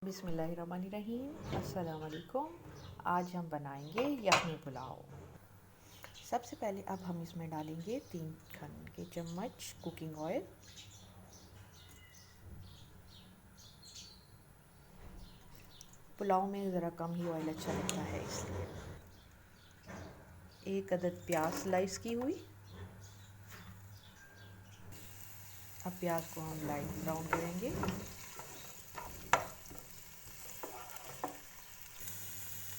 बिस्मिल्लाहिर्रहमानिर्रहीम। अस्सलाम वालेकुम। आज हम बनाएंगे यखनी पुलाव। सबसे पहले अब हम इसमें डालेंगे 3 खाने के चम्मच कुकिंग ऑयल। पुलाव में ज़रा कम ही ऑयल अच्छा लगता है, इसलिए 1 अदद प्याज स्लाइस की हुई। अब प्याज को हम लाइट ब्राउन करेंगे।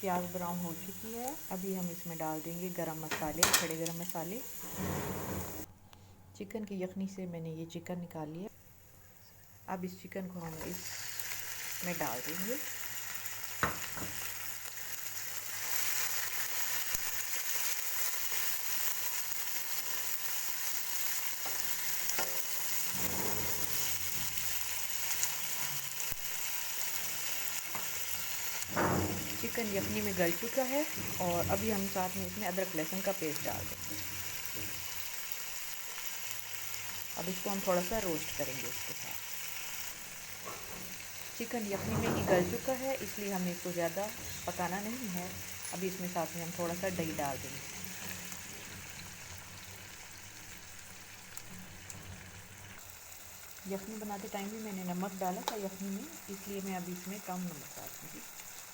प्याज ब्राउन हो चुकी है। अभी हम इसमें डाल देंगे गरम मसाले, खड़े गरम मसाले। चिकन की यखनी से मैंने ये चिकन निकाल लिया। अब इस चिकन को हम इसमें डाल देंगे। चिकन यखनी में गल चुका है और अभी हम साथ में इसमें अदरक लहसुन का पेस्ट डाल देंगे। अब इसको हम थोड़ा सा रोस्ट करेंगे इसके साथ। चिकन यखनी में ही गल चुका है, इसलिए हमें इसको ज़्यादा पकाना नहीं है। अभी इसमें साथ में हम थोड़ा सा दही डाल देंगे। यखनी बनाते टाइम भी मैंने नमक डाला था यखनी में, इसलिए मैं अभी इसमें कम नमक डाल दूँगी।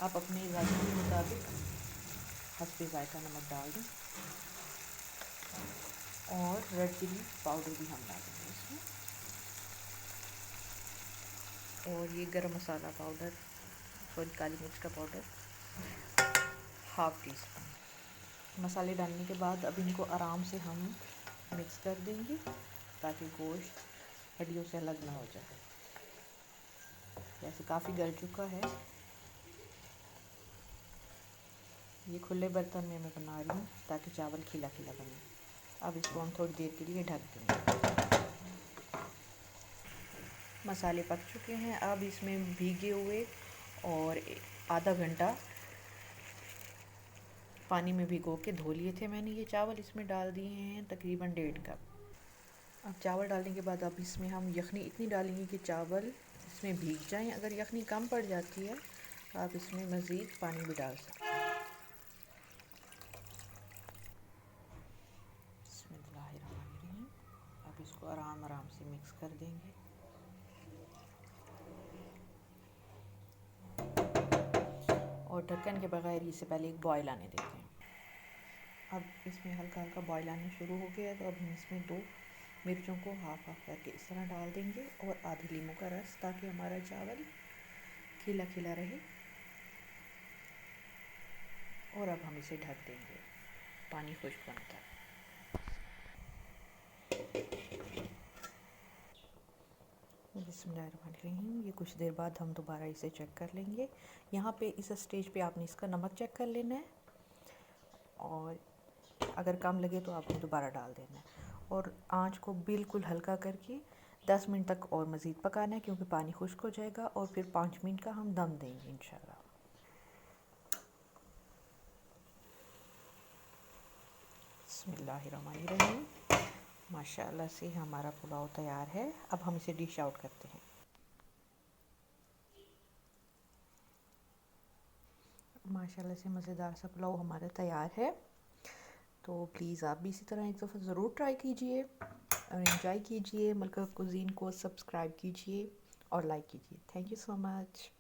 आप अपने ज़ायके के मुताबिक हस्बे ज़ायका नमक डाल दें। और रेड चिली पाउडर भी हम डालेंगे इसमें। और ये गरम मसाला पाउडर, सॉरी काली मिर्च का पाउडर 1/2 टीस्पून। मसाले डालने के बाद अब इनको आराम से हम मिक्स कर देंगे, ताकि गोश्त हड्डियों से अलग ना हो जाए। जैसे काफ़ी गल चुका है। ये खुले बर्तन में मैं बना रही हूँ ताकि चावल खिला खिला बने। अब इसको हम थोड़ी देर के लिए ढक देंगे। मसाले पक चुके हैं। अब इसमें भीगे हुए और आधा घंटा पानी में भिगो के धो लिए थे मैंने ये चावल, इसमें डाल दिए हैं तकरीबन 1.5 कप। अब चावल डालने के बाद अब इसमें हम यखनी इतनी डालेंगे कि चावल इसमें भीग जाएं। अगर यखनी कम पड़ जाती है तो आप इसमें मज़ीद पानी भी डाल सकते हैं। बिस्मिल्लाहिर्रहमानिर्रहीम। अब इसको आराम आराम से मिक्स कर देंगे। और ढक्कन के बगैर इसे पहले एक बॉयल आने देते हैं। अब इसमें हल्का हल्का बॉयल आना शुरू हो गया है, तो अब हम इसमें 2 मिर्चों को हाफ हाफ करके इस तरह डाल देंगे और आधी नींबू का रस, ताकि हमारा चावल खिला खिला रहे। और अब हम इसे ढक देंगे पानी खुश्क होने तक। बिस्मिल्लाहिर्रहमानिर्रहीम। ये कुछ देर बाद हम दोबारा इसे चेक कर लेंगे। यहाँ पे इस स्टेज पे आपने इसका नमक चेक कर लेना है, और अगर कम लगे तो आपने दोबारा डाल देना है। और आंच को बिल्कुल हल्का करके 10 मिनट तक और मज़ीद पकाना है, क्योंकि पानी खुश्क हो जाएगा। और फिर 5 मिनट का हम दम देंगे इंशाल्लाह। बिस्मिल्लाहिर्रहमानिर्रहीम। माशाल्लाह से हमारा पुलाव तैयार है। अब हम इसे डिश आउट करते हैं। माशाल्लाह से मज़ेदार सा पुलाव हमारा तैयार है। तो प्लीज़ आप भी इसी तरह एक दफ़ा ज़रूर ट्राई कीजिए और एंजॉय कीजिए। मलका कुज़ीन को सब्सक्राइब कीजिए और लाइक कीजिए। Thank you so much.